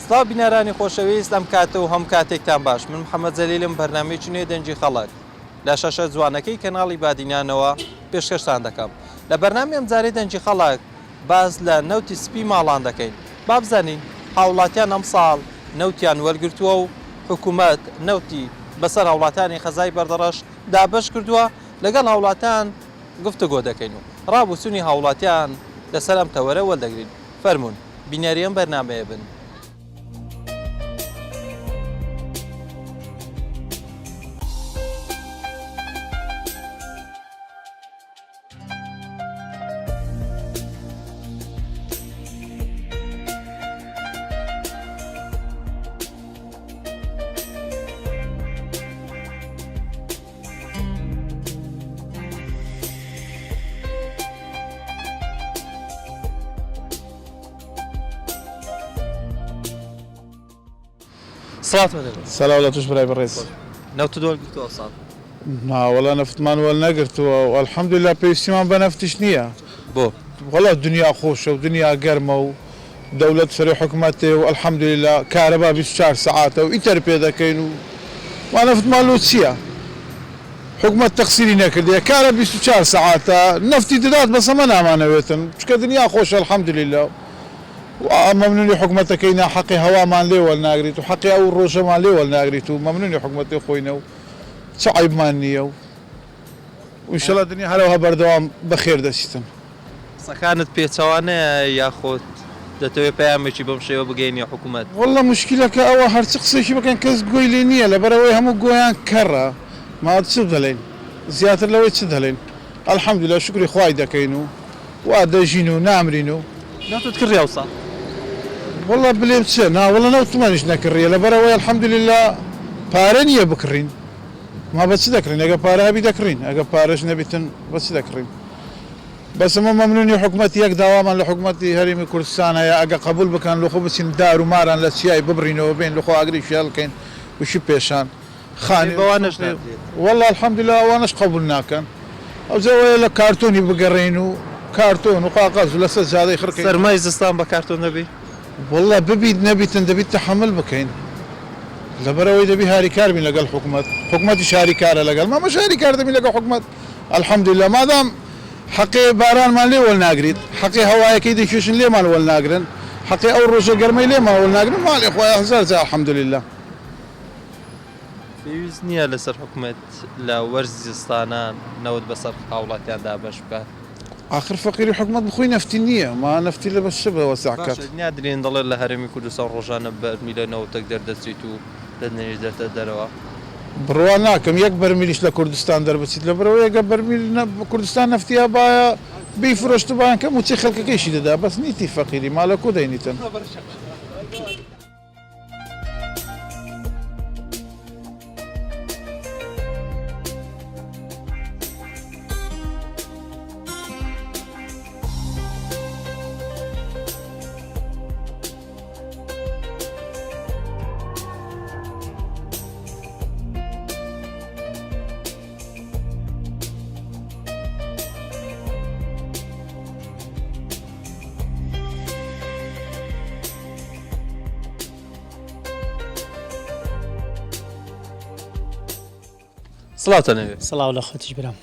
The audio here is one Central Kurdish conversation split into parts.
سڵاو بینەرانی خۆشەویست ئەم کاتە و هەم کاتێکتان باش من محەممەد جەلیلم بەرنامەیەکی نوێ دەنجی خەڵک لە شەشە جوانەکەی کەناڵی بادینانەوە پێشکەشتان دەکەم لە بەرنامی ئەم جارەی دەنجی خەڵک باز لە نەوتی سپی ماڵان دەکەین با بزانین هاوڵاتیان ئەم ساڵ نەوتیان وەرگرتووە و حکوومەت نەوتی بەسەر هاوڵاتانی خەزای بەردەڕەش دابەش کردووە لەگەڵ هاوڵاتیان گفتوگۆ دەکەین و ڕابوسنی هاوڵاتیان لەسەر ئەم تەوەرە وەردەگرین فەرمونون بینەری ئەم بەرنامەیە بن. سەلاوەتش برای بەڕێز نەوت وەرگرتووە ساڵ ناوەڵا نەفتمان وەل نەگرتووە و ئەلحەمدولیلا پێویستیمان بە نەفتیش نییە بۆ وەڵا دنیا خۆشە و دنیا گەرمە و دەوڵەت سەری حکومەتێ و ئەلحەمدولیلا کارەبا 24 سەعاتە و ئیتر پێ دەکەین و ما نەفتمان لۆ چییە؟ حکومەت تەقسیری نەکردیە کارە 24 سەعاتە نەفتی دەدات بەسە مە نامانەوێتن چکە دنیا خۆشە ئەلحەمدولیلا مەمنونی حکومەتەکەینا حەقی هەوامان لێوەل ناگریت و حەقی ئەو ڕۆژەمان لێوەل ناگریت و مەمنونی حکومەتی خۆینە و چ عیبمان نییە و ئینشەڵا دنیا هەرەوە بەردەوام بەخێر دەچیتن. سەکانت پێچەوانەیە یاخۆت دەتەوێت پەیامێکی بەم شێوە بگەینی حکوومەت وەڵا مشکلەکە ئەوە هەرچ قسێکی بکەن کەس گۆی لێ نییە لەبەرەوەی هەموو گۆیان کەڕە ما چ دەڵێن زیاتر لەوەی چ دەڵێن ئەلحەمدولیلا شکری خوای دەکەین و وا دەژین و نامرین و نەوتت کڕیا وسا والله بلێ بچێ ناوەڵە نەوتمانیش نەکڕیە لەبەرەوەی ئەلحەمدولیلا پارە نییە بکڕین ما بە چ دەکڕین ئەگە پارە هەبی دەکڕین ئەگە پارەش نەبیتن بە چ دەکڕین بەسمە مەمنونی حکومەتی یەک داوامان لە حکومەتی هەرێمی کوردستانەیە ئەگە قبول بکەن لەخۆ بچین دار و ماران لە چیای ببڕینەوە بین لەخۆ ئاگری فێڵ بکەین وشی پێشان خانی بەوانش والله الحەمدولیلا ئەوانش قبول ناکەن ئەو جەوەیە لە کارتۆنی بگەڕین و کارتۆن و قاقەز و لەسەر جادەی خڕکەین سەرمای زستان بە کارتۆن نەبی والله ببیت نەبیتن دەبیت تەحمل بکەین لەبەرەوەی دەبی هاریکار بین لەگەڵ حکومەت حکومەتی شاریکارە لەگەڵ مامە شاریکار دەبین لەگەڵ حکومەت ئەلحەمدولیلا مادام حەقی بارانمان لێ وەل ناگریت حەقی هەوایەکەی دەکێشن لێمان وەل ناگرن حەقی ئەو ڕۆژە گەرمەی لێمان وەل ناگرن ماڵی خۆی هەزار جا ئەلحەمدولیلا پێویست نییە لەسەر حکوومەت لە وەرزی زستانان نەوت بەسەر هاوڵاتیاندا بەش بکات آخر فەقیری حکومەت بخۆی نەفتی نییە ما نەفتی لە بەش بە وەسعکات نادرێن دەڵێت لە هەرێمی کوردستان ڕۆژانە بەرمیلە نەوتێک دەردەچیت و دەنێژ دەرتە دەرەوە بڕوا ناکەم یەک بەرمیلیش لە کوردستان دەربچیت لەبەرەوەی ئەگە بەرمیل کوردستان نەفتیە باە بیفرۆشت بایان کەم و چی خەڵکەکەیشی دەدا بەس نیتی فەقیری مالە کۆ دەینیتن سڵاوتەنەوێ سڵاو لە خۆتیش برام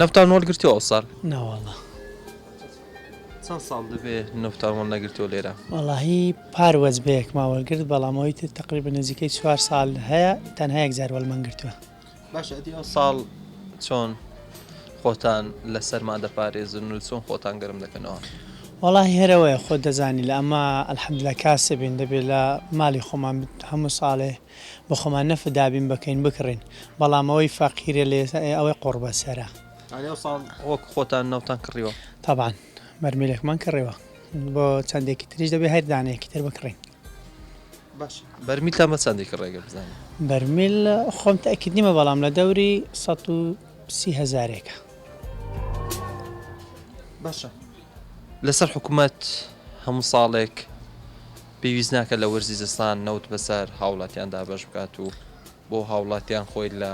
نەفتان وەرگرتووە ئەو ساڵ ناوەڵە چەند ساڵ دەبێ نەفتان وەڵ نەگرتووە لێرە وەڵاهی پاروەز بەیەک ماوەلگرت بەڵامەوەی تقریبا نزیکەی 4 ساڵ هەیە تەنها 1 جار وەڵمەنگرتووە باش ئەدی ئەو ساڵ چۆن خۆتان لەسەر مادەپارێزن و چۆن خۆتان گەرم دەکەنەوە وەڵاهی هەرەوەیە خۆت دەزانی لە ئەمە ئەلحەمدولیلا کاسە بین دەبێت لە ماڵی خۆمان هەموو ساڵێ بە خۆمان نەفت دابین بکەین بکڕین بەڵامەوەی فەقیرە لێ ئەوەی قڕبە سەرە ساڵ وەک خۆتان نەوتان کڕیوە تابان بەرمیلێکمان کڕێەوە بۆ چەندێکی تریش دەبێت هەر دانەیەکی تر بکڕین باش بەرمیلتان بە چەندێکی ڕێگە بزانین بەرمیل خۆم تەکید نیمە بەڵام لە دەوری 130,000ێکە باشە لەسەر حکوومەت هەموو ساڵێک پێویست ناکە لە وەرزی زستان نەوت بەسەر هاوڵاتیاندا بەش بکات و بۆ هاوڵاتیان خۆی لە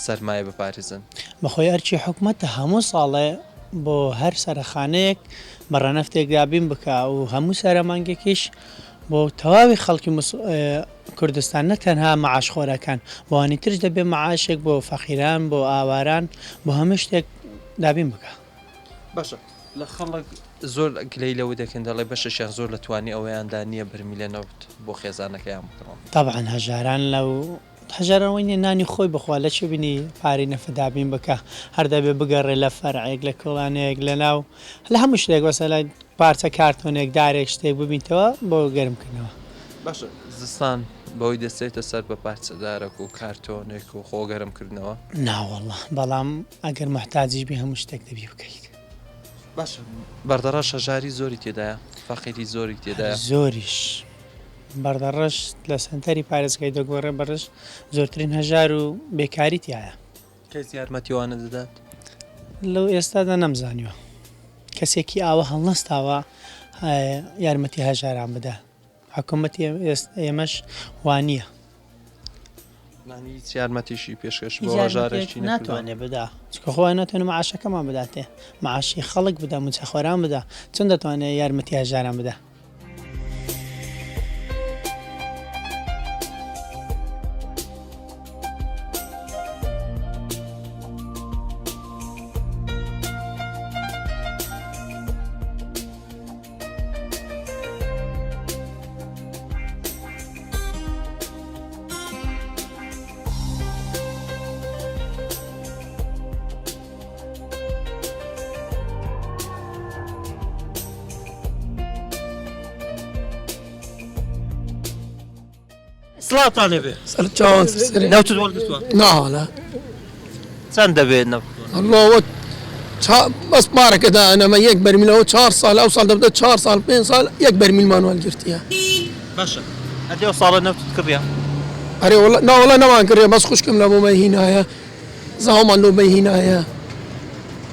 سەرمایە بپارێزن بەخۆی ئەرچی حکوومەتە هەموو ساڵێ بۆ هەر سەرخانەیەک مەڕەنەفتێک دابین بکە و هەموو سەرمانگێکیش بۆ تەواوی خەڵکی کوردستان نەتەنها معاش خۆرەکان بۆوانی ترش دەبێ معاشێک بۆ فەقیران بۆ ئاواران بۆ هەموو شتێک دابین بکە. باشە لە خەڵک زۆر گلەی لەوە دەکەن دەڵێ بەشەشیان زۆر لە توانی ئەوەیاندا نییە بەرمیلە نەوت بۆ خێزانەکەیان بکڕن. طبعاً هەژاران لەو هەژارەوەی نانی خۆی بخوا لە چ بینی پارەی نەفەدابین بکە هەر دەبێ بگەڕێ لە فەرعێک لە کۆڵانەیەک لە ناو لە هەموو شتێک وەسەلای پارچە کارتۆنێک دارێک شتێک ببینیتەوە بۆ گەرمکردنەوە. باشە زستان بەوەی دەستێتە سەر بە پارچەدارێک و کارتۆنێک و خۆگەرمکردنەوە ناوەڵڵە بەڵام ئەگەر محتاجیش بێ هەموو شتێک دەبی بکەیت. باشە بەردەڕەش هەژاری زۆری تێدایە فەقیری زۆری تێدایە زۆریش بەردەڕەش لە سنتەری پارێزگای دەگۆڕێ بەڕش زۆرترین هەژار و بێکاری تایە. کەس یارمەتیوانە دەدات لەو ئێستادا نەمزانیوە کەسێکی ئاوە هەڵنەستاوە یارمەتی هەژاران بدە حکوومەتی ئێمەش وانە هیچ یارمەتیشی پێشکەش بۆ هەژارێکی ناتوانێت بدا چکە خۆیان ناتوانێت معاشەکەمان بداتێ معاشی خەڵک بدا موچەخۆران بدا چۆن دەتوانێت یارمەتی هەژاران بدە. سڵاتانێ بێ ناوت وەڵدەتوە ناڵە چەند دەبێت نەوت الله بەس پارەکەدا ئەنەمە یەک بەرمیلەوە 4 ساڵ ئەو ساڵ دەبدە 4 ساڵ 5 ساڵ یەک بەرمیلمان وەرگرتیە. باشە ئەدێ ساڵە نەوتت کڕیا ئەرێ ناوەڵە نەوان کردێ بەس خوشکم لە بۆ مەهینایە زاومان لۆ مەهینایە.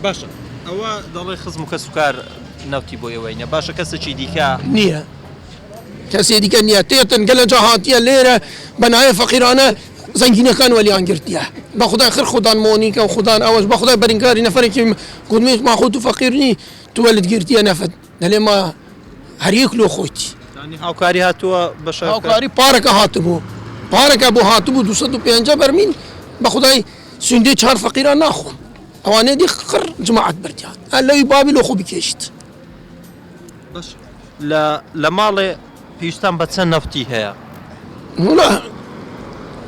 باشە ئەوە دەڵێ خزم و کەس و کار نەوتی بۆ ئێوەینە باشە کەسێکی دیکە نییە کەسێ دیکە نییە تێتن گەلە جا هاتیە لێرە بەنایە فەقیرانە زەنگینەکان وەلیان گرتیە بە خودای خر خوددان مۆنیکە و خوددان ئەوەش بە خودای بەرینکاری نەفرێکی گوتمیش ماخۆت و فەقیرنی توەلت گرتیە نەفەت دەلێ ما هەریەک لۆ خۆیتی هاوکاری هاتووە بەش هاوکاری پارەکە هاتبوو پارەکە بۆ هاتبوو 250 بەرمین بە خودای سوندێ 4 فەقیران ناخۆن ئەوانەیە دی خڕ جماعەت بردیان ئەلەوی بابی لۆ خۆ بکێشت. لە ماڵێ پێویستان بە چەند نەفتی هەیە وڵا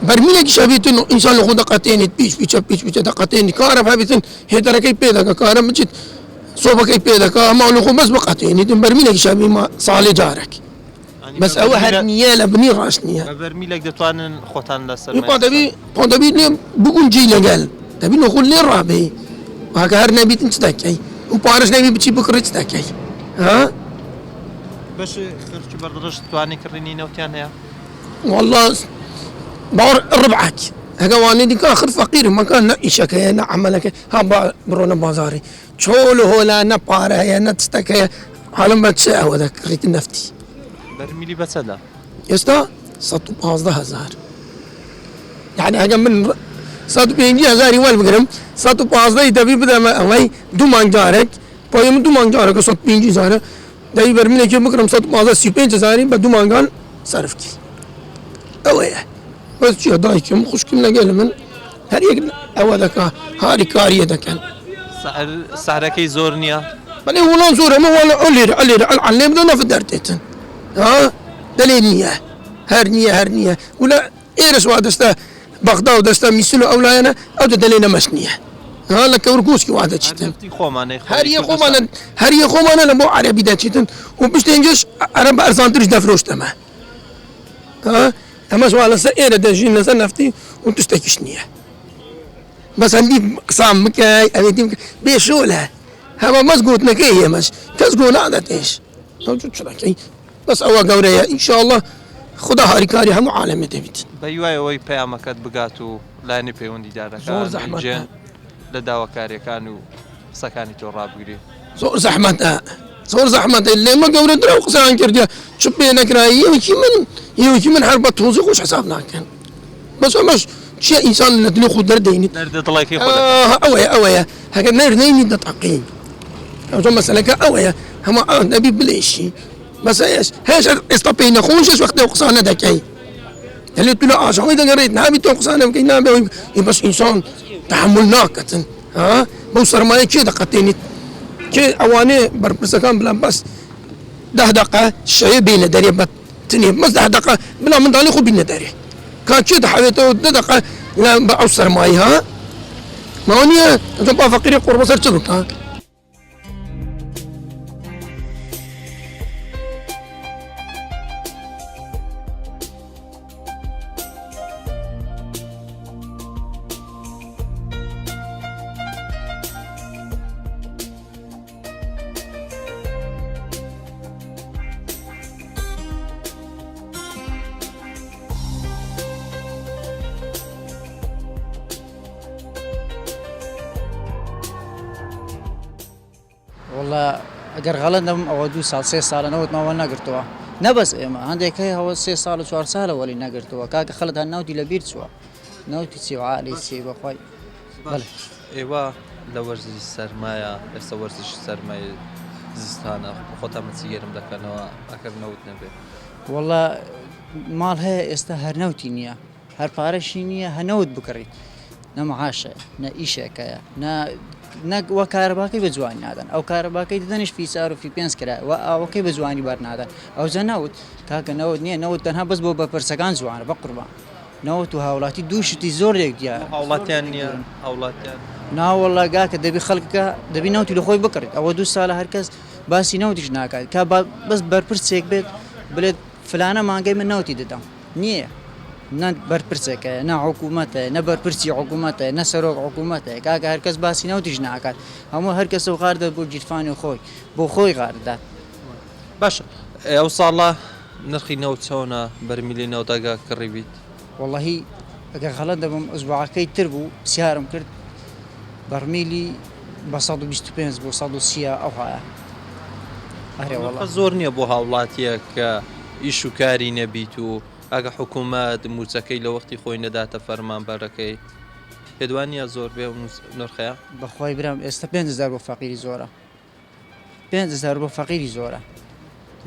بەرمینێکی شەبێتن و ئینسان لە خۆ دەقەتێنیت پیش پیچە دەقەتێنی کارە هەبێتن هێدەرەکەی پێ دەکە کارە بچیت سۆبەکەی پێ دەکە ئەما لە خۆ بەس بقەتێنیتن بەرمینێکی شەبی ساڵێ جارێک بەس ئەوە هەر نییە لە بنی ڕاست نییە بەرمیلێک دەتوانن خۆتان لەسەر پۆندەبی لێ بگونجی لەگەل دەبی لە خۆ لێ ڕابێ واکە هەر نەبیتن چ دەکەی و پارەش نەبی بچی بکڕیت دەکەی باش خرج بەردەڕەش توانی کڕینی نەوتیان هەیە والله باور ربعك هكا واني ديك اخر فقير ما كان نعيشك يا نعملك ها برونا بازاري شولو هولا نبارة يا نتستك عالم بتشاء وذاك ريت النفتي برميلي بسدا يستا 115,000 يعني هكا من 150,000 يوال بقرم 115 تبي بدا ما دو مانجارك بايم دو مانجارك 150,000 داي برميلي كي بقرم 115,000 بدو مانجان صرفكي اوه بس شو دايكم خوشكم لقال من هريك أودك هاري كارية دكان سعركي زورنيا بني ولا زورة ما ولا علي علي بدنا في درتين ها دلينية هرنية ولا إيرس وادستا بغداد دستا مثل أولانا أو دلينا مسنية ها لك ورقوسكي واحدة شتن هري خومانا لمو عربي دا شتن وبش تنجش عرب أرسانترش دفروش تما ها أما سؤال سائر دجين نزل نفتي وتستكش نية بس عندي قسام مكاي أبيتي بيشولها هوا مزقوط نكية مش تزقون عادة إيش موجود شراكي بس أول قورية إن شاء الله خدا هاريكاري هم عالم دبيت بيواي وي بيامكت بقاتو لاني بيوندي دارك زور زحمة لداوا كاري كانوا سكاني توراب قري زور زحمة اللي ما قوري درا وقسان كرديا شبينا كراي يوكي من حرب توزيق وش حسابنا كان بس مش شيء انسان ندلو خد درديني نرد طلعك اويا هكا نرديني دتعقين او مسألة اويا هما نبي بليشي بەس هێش ئێستا پێی نەخۆشش وەختێ قسانە دەکەی هەلێ تو لە ئاژاوی دەگەڕێت نابی تۆ قسانە بکەی نابێ بەس ئینسان تحمل ناکەتن بەو سەرمایە کێ دەقەتێنیت کێ ئەوانێ بەرپرسەکان بڵان بەس 10 دقه شەیە بینە دەرێ بە تنێ مەس 10 دقه بلا منداڵی خۆ بینە دەرێ کات چێ دەحەوێتەوە 10 دقه بە ئەو سەرمایی ماوە نییە ئەتۆ با فەقیری قوربەسەر چ بکە والله ئەگەر غەڵەت نەبم ئەوە 2 ساڵ 3 ساڵە نەوتماوە نەگرتووە نەبەس ئێمە هەندێک هەیە هەوە 3 ساڵ و 4 ساڵە وەلی نەگرتووە کاکە خەڵت هەن ناوتی لە بیر چووە ناوتی چی و عالی چی بەخوای بەڵێ ئێوە لە وەرزی سەرمایە ئێستا وەرزشی سەرمای زستانە خۆتان مەچیگەرم دەکەنەوە ئەگەر نەوت نەبێت والله ماڵ هەیە ئێستا هەرنەوتی نییە هەر پارەشی نییە هەنەوت بکڕیت نەمەعاشە نە ئیشێکەیە وە کارەباکەی بە جوانی نادەن ئەو کارەباکەی دەدەنیش فیسار و فی پێنج کرا و ئەوەکەی بە جوانی بەرنادەن ئەوجە نەوت کاکە نەوت نییە نەوت تەنها بەس بۆ بەپرسەکان جوانە بە قوربان نەوت و هاوڵاتی دوو شتی زۆرێک دیارە هاوڵاتیان نییە هاوڵاتیان ناوەڵا گاکە دەبی خەڵکە دەبی نەوتی لە خۆی بکڕێت ئەوە 2 ساڵە هەرکەس باسی نەوتیش ناکات کا بەس بەرپرسێک بێت بڵێت فلانە مانگەی من نەوتی دەدەم نییە نە بەرپرسێکە نە حکوومەتە نە بەرپرسی حکوومەتە نە سەرۆک حکوومەتە کاکە هەرکەس باسی نەوتیش ناکات هەموو هەرکەس و غاردە بۆ گیرفانی خۆی بۆ خۆی غاردات باشە ئەو ساڵە نرخی نەوت چۆنە بەرمیلی نەوتەگە کڕی بیت واللهی ئەگەر غەڵەت دەبم ئوزباعەکەی تر بوو سیارم کرد بەرمیلی بە 125 بۆ 130 ئەو هەیە زۆر نییە بۆ هاوڵاتیە کە ئیش و کاری نەبیت و ئەگە حکوومەت موچەکەی لە وەختی خۆی نەداتە فەرمانبەرەکەی پێدوانە زۆر بێ نرخەیە بەخوای برام ئێستا 5,000 بۆ فەقیری زۆرە 5,000 بۆ فەقیری زۆرە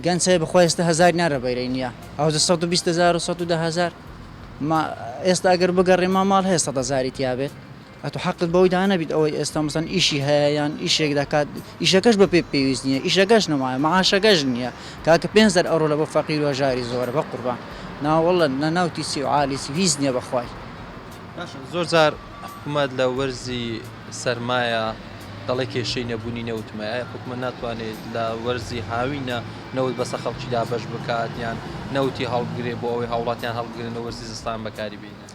گەنجە بەخوای ئێستا 1000 نارە بەیرەی نییە ئەو 120,000 و 110,000 ئێستا ئەگەر بگەڕێ ماڵ هەیە 100,000 تیابێت ئەتو حەقت بەوەی دانەبیت ئەوەی ئێستا مەسەن ئیشی هەیە یان ئیشێک دەکات ئیشەکەش بە پێ پێویست نییە ئیشەکەش نەمایە مەعاشەکەش نییە کاکە 5,000 ئەوڕۆ لە بۆ فەقیر و هەژاری زۆرە بە قوربان ناوەڵە نەناوتی سی و عالیسی هیچ نییە بەخوای زۆر جار حکوومەت لە وەرزی سەرمایە دەڵێ کێشەی نەبوونی نەوتمایە حکوومەت ناتوانێت لە وەرزی هاوینە نەوت بەسە خەڵکیدا بەش بکات یان نەوتی هەڵبگرێ بۆ ئەوەی هاوڵاتیان هەڵبگرن وەرزی زستان بەکاری بینە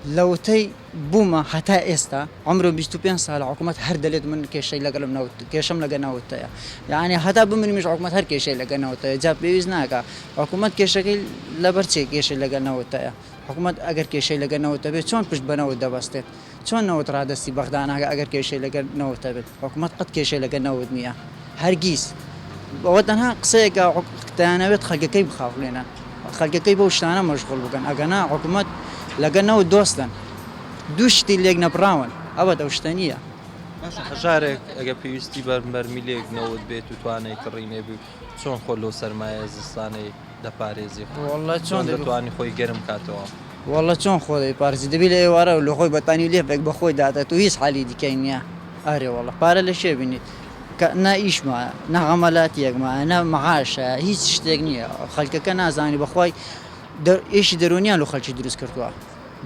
لەوتەی بوومە هەتا ئێستا عمرم 25 ساڵە حکوومەت هەر دەلێت من کێشەی لەگەڵم نەوت کێشەم لەگە نەوتەیە یعنی هەتا بمرمیش حکوومەت هەر کێشەی لەگە نەوتەیە جا پێویست ناکە حکوومەت کێشەکەی لەبەر چێ کێشەی لەگە نەوتەیە حکوومەت ئەگەر کێشەی لەگە نەوتە بێت چۆن پشت بەنەوت دەبەستێت چۆن نەوت ڕادستی بەغداناگە ئەگەر کێشەی لەگەر نەوتە بێت حکوومەت قەت کێشەی لەگە نەوت نییە هەرگیز ئەوە تەنها قسەیەکە دەیانەوێت خەڵکەکەی بخاڵێنە خەڵکەکەی بەو شتانە مەشغوڵ بکەن ئەگەنا حکوومەت لەگە نەوت دۆستن دوو شتی لێک نەبراون ئەوە دەو شتە نییە هەژارێک ئەگە پێویستی بەرمیلێک نەوت بێت و توانای کڕی نێبی چۆن خۆ لەو سەرمایە زستانەی دەپارێزی والله چۆن دەتوانی خۆی گەرم کاتەوە والله چۆن خۆ دەیپارێزی دەبی لە ئێوارە و لە خۆی بەتانی و لێفێک بە خۆی داتێت و هیچ حالی دیکەی نییە ئارێ والله پارە لە شێ بینیت نە ئیشمایە نە عەمەلاتیەکمایە نە مەعاشە هیچ شتێک نییە خەڵکەکە نازانی بەخوای ئێشی دەرونیان لە خەڵکی دروست کردووە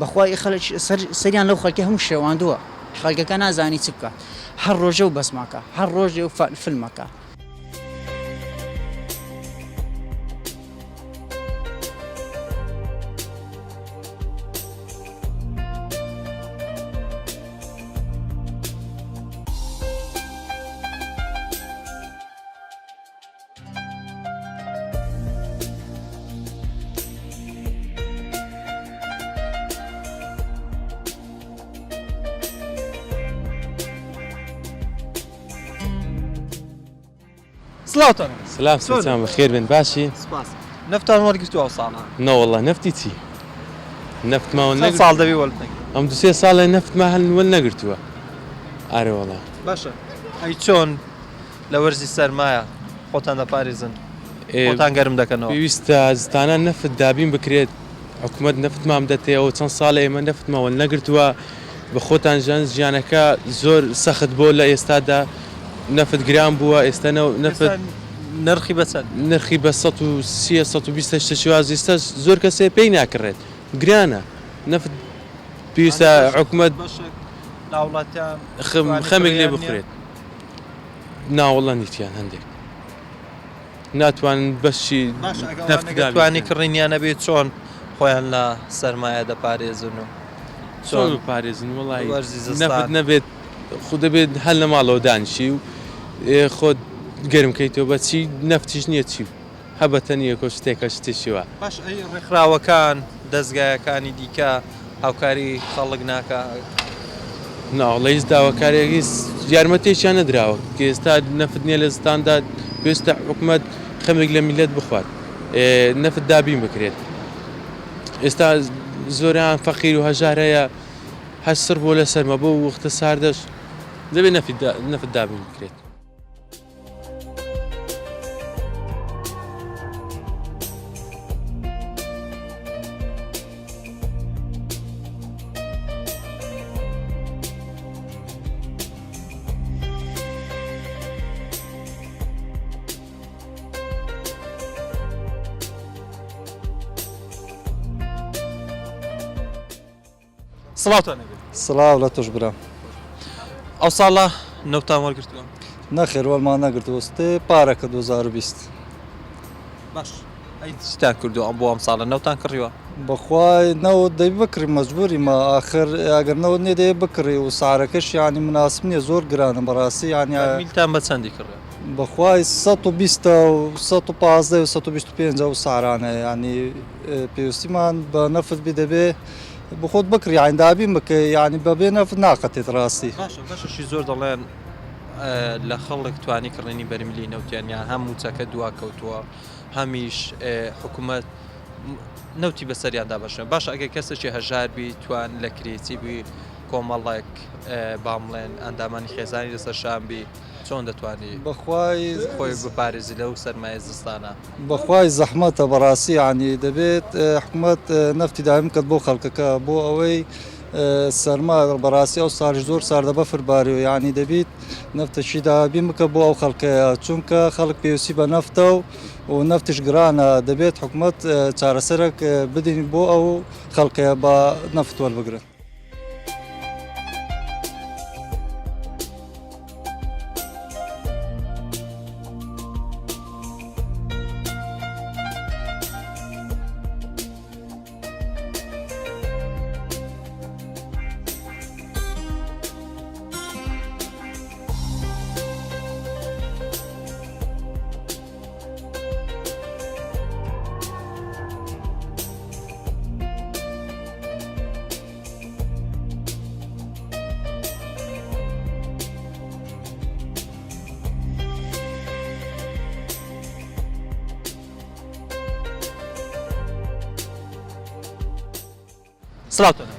بەخوای سەریان لەو خەڵکی هەموو شێواندووە خەڵکەکە نازانی چ بکات هەر ڕۆژە و بەسماکە هەر ڕۆژێ و فیلمەکە سلااوتان سلام سلام بخير بن باشي سپاس نفتان وەرگرتو ئەو ساڵە نا والله نفتي تي نفت ما چەند ساڵ دەبی وەڵبنێک ام دو سي صالة نفت ما هل ولا نقرتوا اري والله باشە ئەی چۆن لە وەرزی سەرمایە خۆتان دەپارێزن خۆتان گەرم دەکەنەوە پێویستە زستانە نەفت دابین بکرێت حکوومەت نەفتمام دەتێەوە چەند ساڵە ئێمە نەفتمەوە نەگرتووە بە خۆتان ژیانەکە زۆر سەخت بۆ لە ئێستادا نەفت گران بووە ئێستا نەفت نرخی بەچەند نرخی بە 120 شواز ئێستا زۆر کەسێ پێی ناکڕێت گرانە نەفت پێویستە حکوومەت خەمێک لێ بخورێت ناوەڵە نیتیان هەندێک ناتوانن بەشی نەفتوانی کڕینیانە بێت چۆن خۆیان لە سەرمایە دەپارێزن و چۆن پارێزن وڵی نەفت نەبێت خود دەبێت هەل لە ماڵەوە دانیشی و خۆت گەرمکەیتەوە بە چی نەفتیش نییە چی هەبەتە نییە کۆ شتێکە شتێکیوە باش ڕێکخراوەکان دەستگایەکانی دیکە هاوکاری خەڵک ناکە ناوڵەیز داواکارێکی یارمەتێکیان نەدراوە کە ئێستا نەفت نییە لە زستاندا پێویستە حکوومەت خەمێک لە میلەت بخوات نەفت دابین بکرێت ئێستا زۆریان فەقیر و هەژار هەیە هەسر بۆ لە سەرمە بۆ وەختە ساردەش دەبێت نەفت دابین بکرێت سڵاوتان نەبێت سڵاو لە تۆش برا ئەو ساڵە نەوتان وەرگرتووە نەخێر وەڵمان نەگرتوەستێ پارەکە 2020 باش ئەی چیتان کردو ئەم بۆ ئەم ساڵە نەوتان کڕیوە بەخوای نەوە دەی بکڕی مەجبوری مە ئاخر ئەگەر نەوە نێ دەیە بکڕی و سعرەکەش ینی مناسب نییە زۆر گرانە بەڕاستی ینی میلتان بە چەندی کڕێ بەخوای 120 و 115 و 125 و سعرانە ینی پێویستیمان بە نەفت بی دەبێ بخۆت بکڕی یان دابین بکە ینی بەبێ نەفت ناقەتێت ڕاستی باشەشی زۆر دەڵێن لە خەڵک توانی کڕێنی بەرمیلی نەوتیان یان هەم موچەکە دوا کەوتووە هەمیش حکوومەت نەوتی بەسەریاندا بەشە باش ئەگەر کەسێکی هەژار بی توان لە کرێتی بی کۆمەڵێک بامڵێن ئەندامانی خێزانی لەسەر شان بی چۆن دەتوانی بەخوای خۆی بپارێزی لەو سەرمایە زستانە بەخوای زەحمەتە بەڕاستی ینی دەبێت حکوومەت نەفتی دایم کات بۆ خەڵکەکە بۆ ئەوەی سەرما بەڕاستی ئەو ساڵی زۆر ساردە بەفرباری و ینی دەبیت نەفتەشی دابین بکە بۆ ئەو خەڵکەیە چونکە خەڵک پێویستی بە نەفتە و نەفتش گرانە دەبێت حکوومەت چارەسەرێک بدەین بۆ ئەو خەڵکەیە بە نەفت وەربگرن.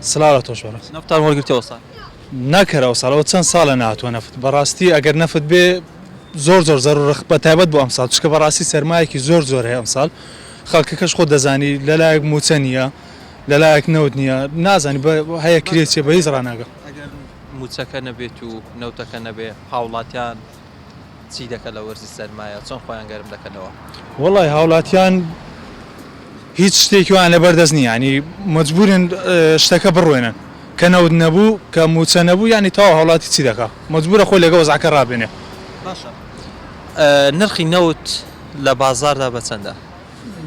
سلااو تۆش نەفتان وەرگرتەوە ساڵ ناکەرەوە ساڵەوە چەند ساڵە ناتوە نەفت بەڕاستی ئەگەر نەفت بێ زۆر زەرورە بە تایبەت بۆ ئەم ساڵ چکە بەڕاستی سەرمایەکی زۆر هەیە ئەم ساڵ خەڵکەکەش خۆ دەزانی لەلایەک موچە نییە لەلایەک نەوت نییە نازانی هەیە کرێچێ بە هیچ ڕناگە ئەگەر موچەکە نەبێت و نەوتەکە نەبێ هاوڵاتیان چی دەکە لە وەرزی سەرمایە چۆن خۆیان گەرم دەکەنەوە وەڵی هاوڵاتیان هیچ شتێکیوان لە بەردەست نیە ینی مەجبورن شتەکە بڕوێنن کە نەوت نەبوو کە موچە نەبوو ینی تاوا هاوڵاتی چی دەکە مەجبورە خۆی لەگە وەزعەکە ڕابێنێ باشە نرخی نەوت لە بازاردا بە چەندە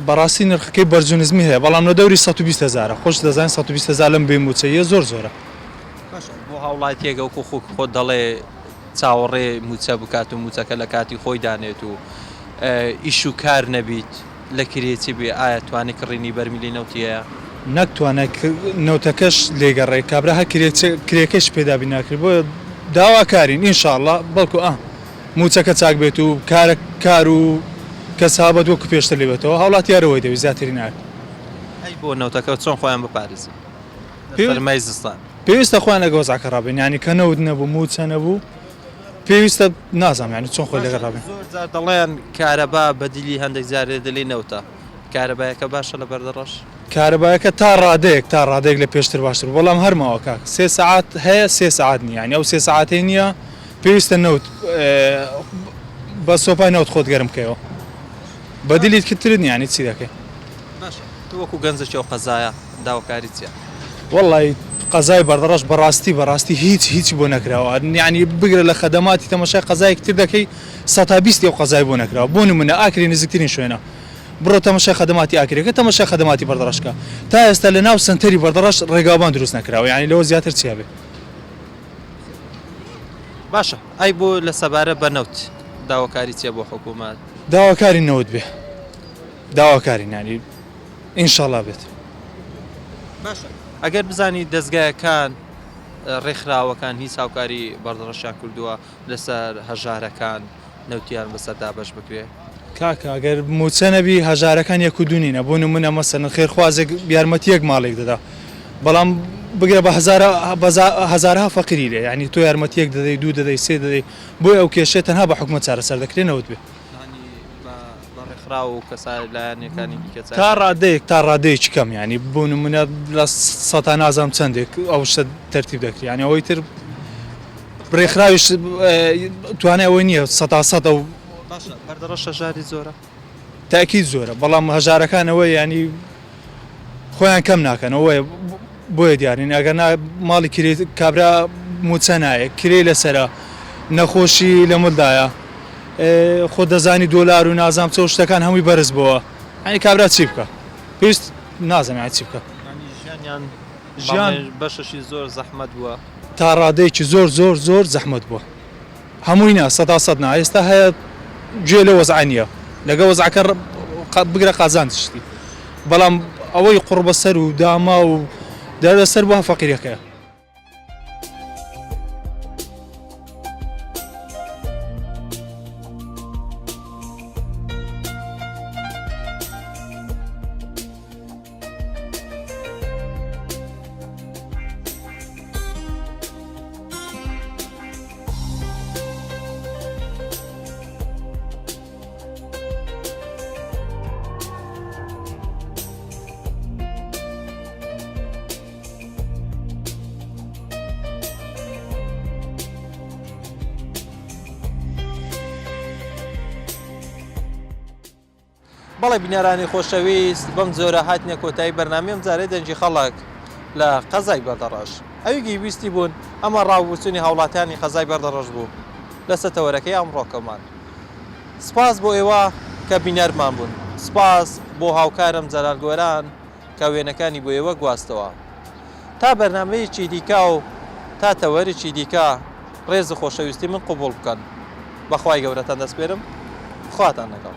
بەڕاستی نرخەکەی بەرجونزمی هەیە بەڵام لە دەوری 120,000 خۆش دەزانین 120,000 لەم بێ موچەیە زۆرە بۆ هاوڵاتیەکە و خۆت دەڵێ چاوەڕێ موچە بکات و موچەکە لە کاتی خۆی دانێت و ئیش و کار نەبیت لە کرێتی بێ ئایا توانی کڕینی بەرمیلی نەوتیەیە نەکتوانێت نەوتەکەش لێگەڕێ کابرا هە کرێکەش پێدابی ناکرێت بۆ داواکارین ئینشاءڵڵا بەڵکو موچەکە چاک بێت و کار و کەسابەت وەکو پێشتر لێبێتەوە هاوڵات یارەوەی دەوی زیاتری ناکرێت ئەی بۆ نەوتەکە چۆن خۆیان بپارێزن سەرمای زستان پێویستە خۆیان لەگە وەزعەکە ڕابێن ینی کە نەوت نەبوو موچە نەبوو پێویستە نازانم یعنی چۆن خۆی لەگەڵ ڕابێن زۆر جار دەڵێن کارەبا بەدیلی هەندێک جارێ دەلی نەوتە کارەبایەکە باشە لە بەردەڕەش کارەبایەکە تا ڕادەیەک لە پێشتر باشتر بەڵام هەرماوە کاک 3 ساعات هەیە 3 ساعات نییە ینی ئەو 3 ساعاتێ نییە پێویستە نەوت بە سۆپای نەوت خۆت گەرم بکەیەوە بەدیلیت کترت نیانی چی دەکەی باشە تو وەکو گەنجێکی ئەو قەزایە داواکاری چیە وڵی قەزای بەردەڕەش بەڕاستی هیچ بۆ نەکراوە یعنی بگرە لە خەدەماتی تەماشای قەزای کتر دەکەی 120 ئەو قەزای بۆ نەکراوە بۆ نمونە ئاکری نزیکترین شوێنە بڕۆ تەماشای خەدەماتی ئاکرێکە تەماشای خەدەماتی بەردەڕەشکە تا ئێستا لە ناو سنتەری بەردەڕەش ڕێگاوبان دروست نەکراوە یعنی لەوە زیاتر چیا بێ باشە ئەی بۆ لە سەبارە بە نەوت داواکاری چیە بۆ حکوومەت داواکاری نەوت بێ داواکاری نانی ئینشاڵا بێت باشە ئەگەر بزانی دەستگایەکان ڕێکخراوەکان هیچ هاوکاری بەردەڕەشیان کردووە لەسەر هەژارەکان نەوتیان بەسەر دابەش بکرێ کاکە ئەگەر موچە نەبی هەژارەکان یەک و دوونینە بۆ نمونە مەسەن خێرخوازێک یارمەتیەک ماڵێک دەدا بەڵام بگرە بە هەزارها فەقیری لێ یعنی تۆ یارمەتیەک دەدەی دوو دەدەی سێ دەدەی بۆی ئەو کێشێت تەنها بە حکومەت چارەسەر دەکرێنەوەت بێ ڕێکخرا و کەسای لایەنەکانی دیکە تا ڕادەیەکی کەم ینی بۆ نمونە لە سەتا نازام چەندێک ئەو شتە تەرتیب دەکرێت ینی ئەوەی تر ڕێکخراویش توانای ئەوەی نییە 100 ئەو باشە بەردەڕەش هەژاری زۆرە تاکید زۆرە بەڵام هەژارەکانەوەی ینی خۆیان کەم ناکەنەوەی بۆیە دیارین ئەگەر ماڵی کرێت کابرا موچە نایە کرێ لەسرە نەخۆشی لە مڵدایە خۆ دەزانی دۆلار و نازام چە شتەکان هەمووی بەرز بووە ئەنی کابرا چی بکە پێویست نازانێت چی بکە ژیان بەشەشی زۆر زەحمەت بووە تا ڕادەیەکی زۆر زەحمەت بووە هەمووی نا 100 نا ئێستا هەیە گوێ لە وەزع نییە لەگە وەزعەکە بگرە قازان شتی بەڵام ئەوەی قوڕبەسەر و داما و دەردەسەر بووە فەقیرەکەیە بەڵێ بینەرانی خۆشەویست بەم جۆرە هاتنە کۆتایی بەرنامەم جارێ دەنجی خەڵک لە قەزای بەردەڕەش ئەویگی ویستی بوون ئەمە ڕاوبوچوونی هاوڵاتیانی قەزای بەردەڕەش بوو لە سەتەوەرەکەی ئەمڕۆکەمان سپاس بۆ ئێوە کە بینەرمان بوون سپاس بۆ هاوکارم جەلال گۆران کە وێنەکانی بۆ ئێوە گواستەوە تا بەرنامەیەکی دیکە و تا تەوەرێکی دیکە ڕێز خۆشەویستی من قوبوڵ بکەن بەخوای گەورەتان دەسپێرم خواتان لەگەڵ